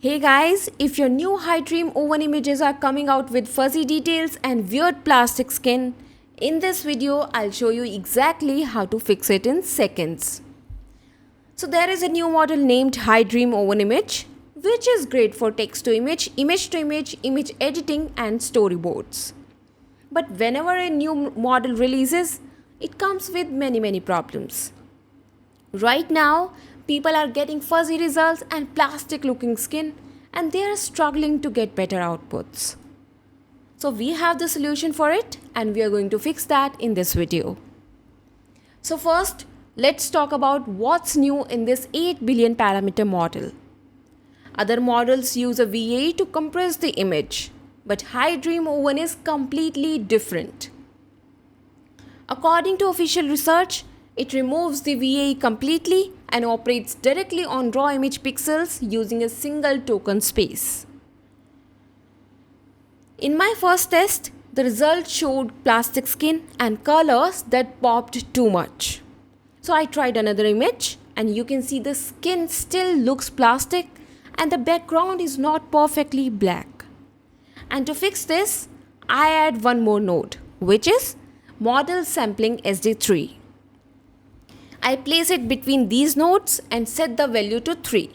Hey guys, if your new HiDream O1 images are coming out with fuzzy details and weird plastic skin, in this video I'll show you exactly how to fix it in seconds. So there is a new model named HiDream O1 image, which is great for text to image, image editing and storyboards. But whenever a new model releases, it comes with many problems. Right now, people are getting fuzzy results and plastic looking skin, and they are struggling to get better outputs. So we have the solution for it, and we are going to fix that in this video. So first, let's talk about what's new in this 8 billion parameter model. Other models use a VAE to compress the image, but HiDream O1 is completely different. According to official research, it removes the VAE completely and operates directly on raw image pixels using a single token space. In my first test, the result showed plastic skin and colors that popped too much. So I tried another image and you can see the skin still looks plastic and the background is not perfectly black. And to fix this, I add one more node, which is model sampling SD3. I place it between these nodes and set the value to 3.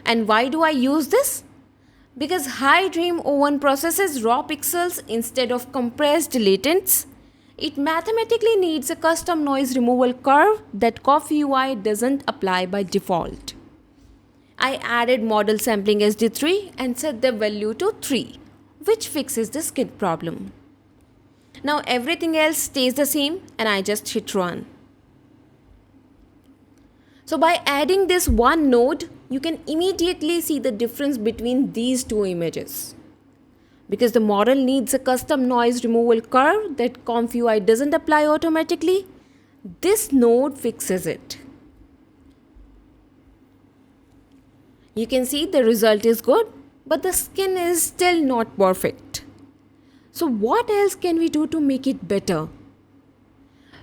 And why do I use this? Because HiDream O1 processes raw pixels instead of compressed latents. It mathematically needs a custom noise removal curve that ComfyUI doesn't apply by default. I added model sampling SD3 and set the value to 3, which fixes the skin problem. Now everything else stays the same and I just hit run. So by adding this one node, you can immediately see the difference between these two images. Because the model needs a custom noise removal curve that ComfyUI doesn't apply automatically, this node fixes it. You can see the result is good, but the skin is still not perfect. So what else can we do to make it better?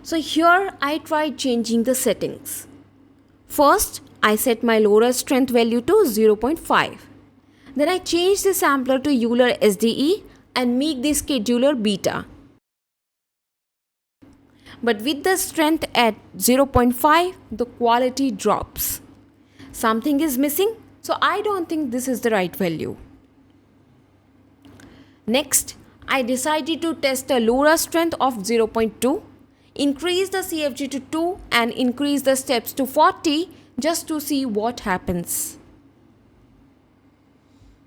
So here I tried changing the settings. First, I set my LoRA strength value to 0.5. Then I changed the sampler to Euler SDE and make the scheduler beta. But with the strength at 0.5, the quality drops. Something is missing, so I don't think this is the right value. Next, I decided to test a LoRA strength of 0.2. Increase the CFG to 2 and increase the steps to 40 just to see what happens.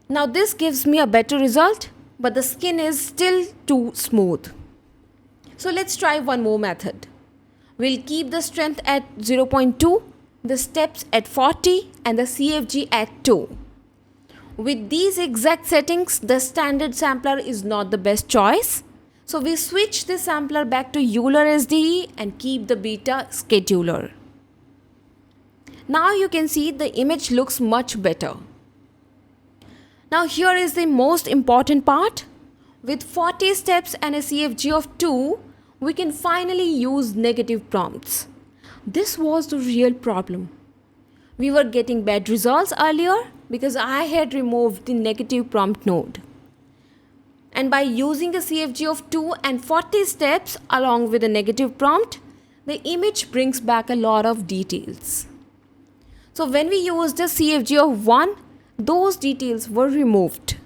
Now this gives me a better result, but the skin is still too smooth. So let's try one more method. We'll keep the strength at 0.2, the steps at 40 and the CFG at 2. With these exact settings, the standard sampler is not the best choice. So we switch the sampler back to Euler SDE and keep the beta scheduler. Now you can see the image looks much better. Now here is the most important part. With 40 steps and a CFG of 2, we can finally use negative prompts. This was the real problem. We were getting bad results earlier because I had removed the negative prompt node. And by using a CFG of 2 and 40 steps along with a negative prompt, the image brings back a lot of details. So when we used a CFG of 1, those details were removed.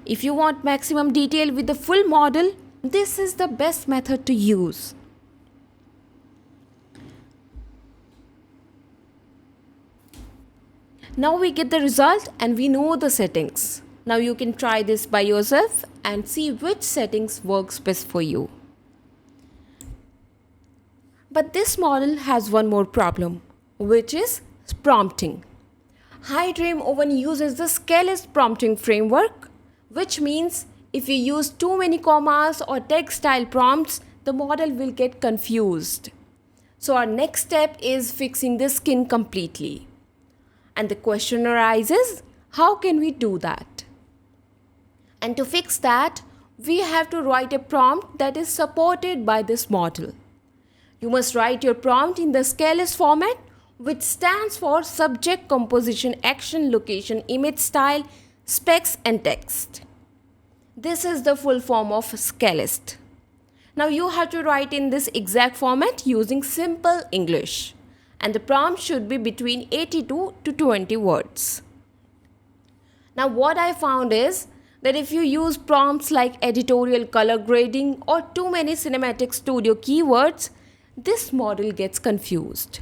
If you want maximum detail with the full model, this is the best method to use. Now we get the result and we know the settings. Now you can try this by yourself and see which settings works best for you. But this model has one more problem, which is prompting. HiDream O1 uses the SCALIST prompting framework, which means if you use too many commas or text style prompts, the model will get confused. So our next step is fixing the skin completely. And the question arises, how can we do that? And to fix that, we have to write a prompt that is supported by this model. You must write your prompt in the SCALIST format which stands for Subject, Composition, Action, Location, Image Style, Specs and Text. This is the full form of SCALIST. Now you have to write in this exact format using simple English, and the prompt should be between 82 to 20 words. Now what I found is that if you use prompts like editorial color grading or too many cinematic studio keywords, this model gets confused.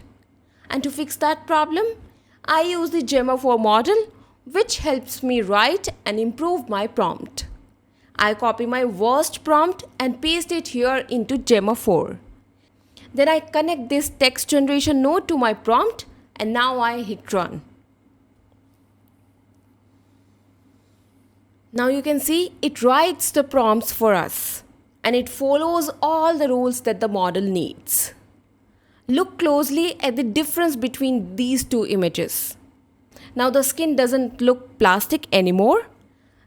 And to fix that problem, I use the Gemma 4 model, which helps me write and improve my prompt. I copy my worst prompt and paste it here into Gemma 4. Then I connect this text generation node to my prompt, and now I hit run. Now you can see it writes the prompts for us, and it follows all the rules that the model needs. Look closely at the difference between these two images. Now the skin doesn't look plastic anymore.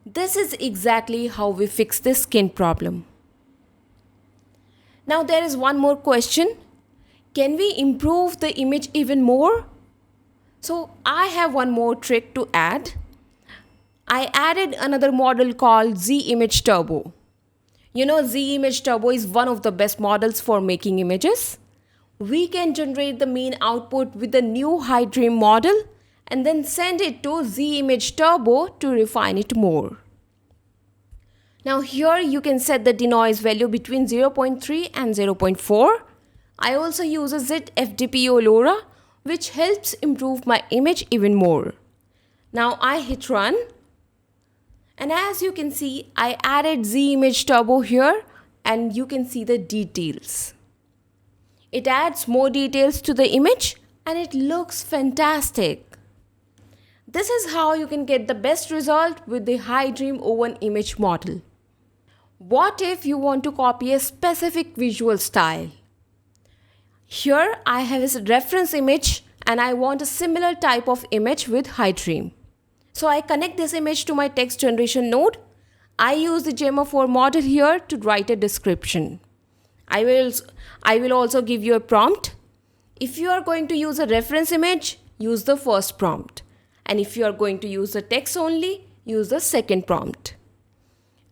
This is exactly how we fix this skin problem. Now there is one more question. Can we improve the image even more? So I have one more trick to add. I added another model called Z Image Turbo. You know, Z Image Turbo is one of the best models for making images. We can generate the main output with the new HiDream model and then send it to Z Image Turbo to refine it more. Now here you can set the denoise value between 0.3 and 0.4. I also use a ZIT FDPO LoRA, which helps improve my image even more. Now I hit run. And as you can see, I added Z Image Turbo here, and you can see the details. It adds more details to the image and it looks fantastic. This is how you can get the best result with the HiDream O1 image model. What if you want to copy a specific visual style? Here I have a reference image and I want a similar type of image with HiDream. So I connect this image to my text generation node. I use the Gemma 4 model here to write a description. I will also give you a prompt. If you are going to use a reference image, use the first prompt. And if you are going to use the text only, use the second prompt.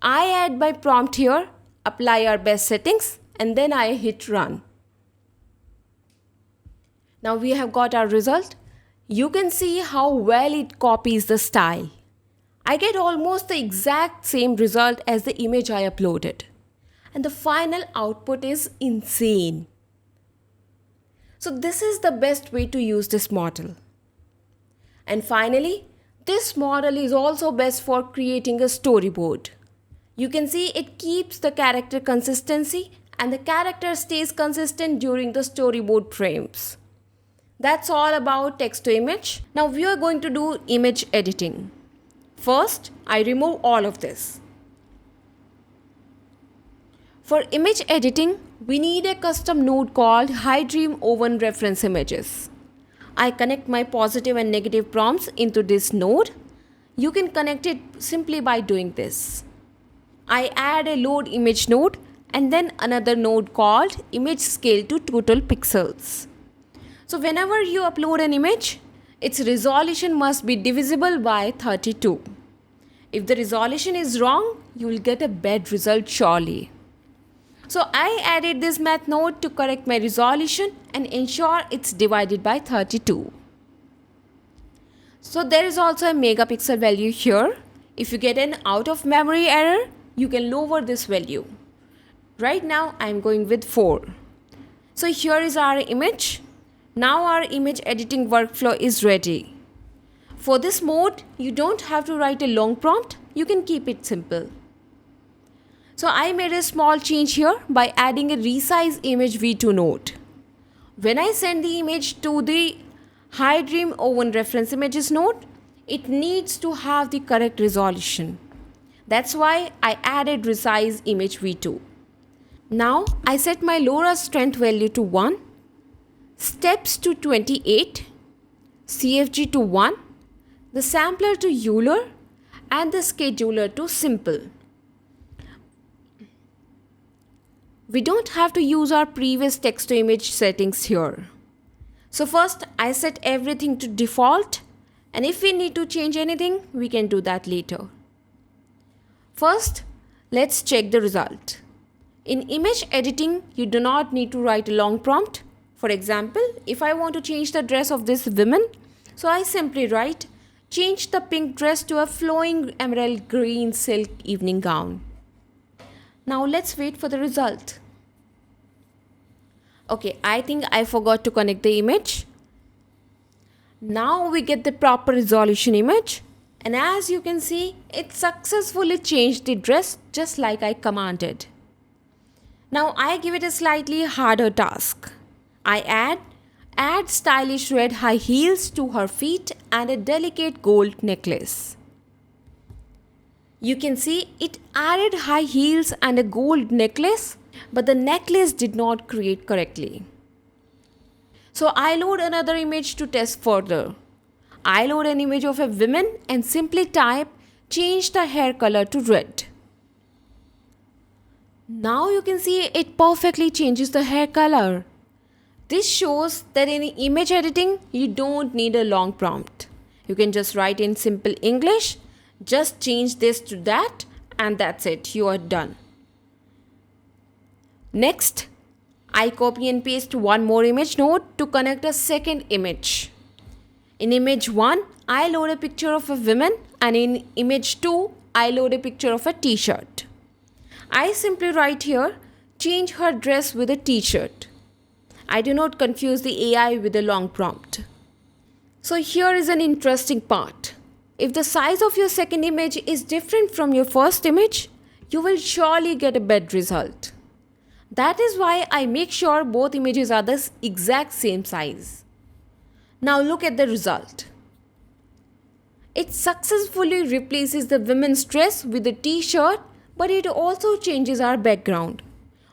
I add my prompt here, apply our best settings, and then I hit run. Now we have got our result. You can see how well it copies the style. I get almost the exact same result as the image I uploaded. And the final output is insane. So this is the best way to use this model. And finally, this model is also best for creating a storyboard. You can see it keeps the character consistency and the character stays consistent during the storyboard frames. That's all about text to image. Now we are going to do image editing. First, I remove all of this. For image editing, we need a custom node called HiDream O1 reference images. I connect my positive and negative prompts into this node. You can connect it simply by doing this. I add a load image node and then another node called image scale to total pixels. So whenever you upload an image, its resolution must be divisible by 32. If the resolution is wrong, you will get a bad result surely. So I added this math node to correct my resolution and ensure it's divided by 32. So there is also a megapixel value here. If you get an out of memory error, you can lower this value. Right now I'm going with 4. So here is our image. Now our image editing workflow is ready. For this mode, you don't have to write a long prompt. You can keep it simple. So I made a small change here by adding a resize image v2 node. When I send the image to the HiDream O1 reference images node, it needs to have the correct resolution. That's why I added resize image v2. Now I set my LoRa strength value to 1, steps to 28, CFG to 1, the sampler to Euler, and the scheduler to simple. We don't have to use our previous text to image settings here. So first I set everything to default, and if we need to change anything, we can do that later. First, let's check the result. In image editing, you do not need to write a long prompt. For example, if I want to change the dress of this woman, so I simply write, change the pink dress to a flowing emerald green silk evening gown. Now let's wait for the result. Okay, I think I forgot to connect the image. Now we get the proper resolution image, and as you can see, it successfully changed the dress just like I commanded. Now I give it a slightly harder task. I add stylish red high heels to her feet and a delicate gold necklace. You can see it added high heels and a gold necklace, but the necklace did not create correctly. So I load another image to test further. I load an image of a woman and simply type change the hair color to red. Now you can see it perfectly changes the hair color. This shows that in image editing, you don't need a long prompt. You can just write in simple English, just change this to that, and that's it, you are done. Next, I copy and paste one more image node to connect a second image. In image 1, I load a picture of a woman, and in image 2, I load a picture of a t-shirt. I simply write here, change her dress with a t-shirt. I do not confuse the AI with a long prompt. So here is an interesting part. If the size of your second image is different from your first image, you will surely get a bad result. That is why I make sure both images are the exact same size. Now look at the result. It successfully replaces the women's dress with a t-shirt, but it also changes our background,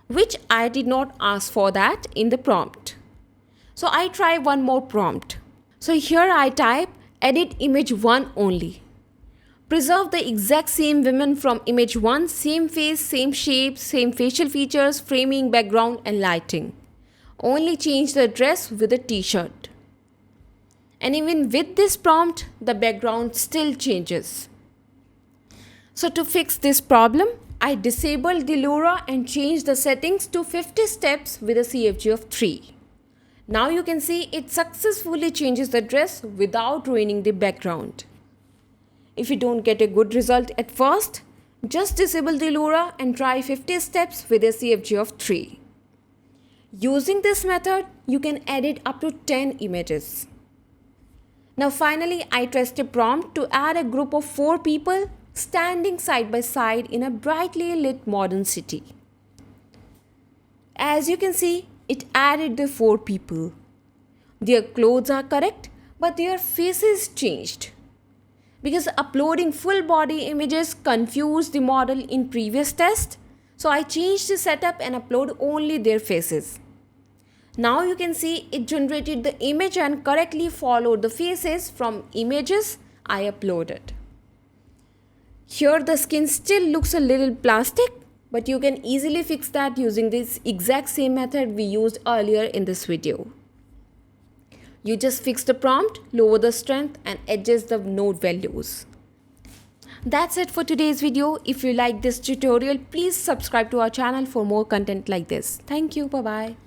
which I did not ask for that in the prompt. So I try one more prompt. So here I type edit image 1 only. Preserve the exact same women from image 1, same face, same shape, same facial features, framing, background and lighting. Only change the dress with a t-shirt. And even with this prompt, the background still changes. So to fix this problem, I disabled the LoRa and changed the settings to 50 steps with a CFG of 3. Now you can see it successfully changes the dress without ruining the background. If you don't get a good result at first, just disable the LoRa and try 50 steps with a CFG of 3. Using this method, you can edit up to 10 images. Now finally, I test a prompt to add a group of 4 people standing side by side in a brightly lit modern city. As you can see, it added the 4 people. Their clothes are correct, but their faces changed. Because uploading full body images confused the model in previous test, so I changed the setup and upload only their faces. Now you can see it generated the image and correctly followed the faces from images I uploaded. Here the skin still looks a little plastic, but you can easily fix that using this exact same method we used earlier in this video. You just fix the prompt, lower the strength and adjust the node values. That's it for today's video. If you like this tutorial, please subscribe to our channel for more content like this. Thank you. Bye-bye.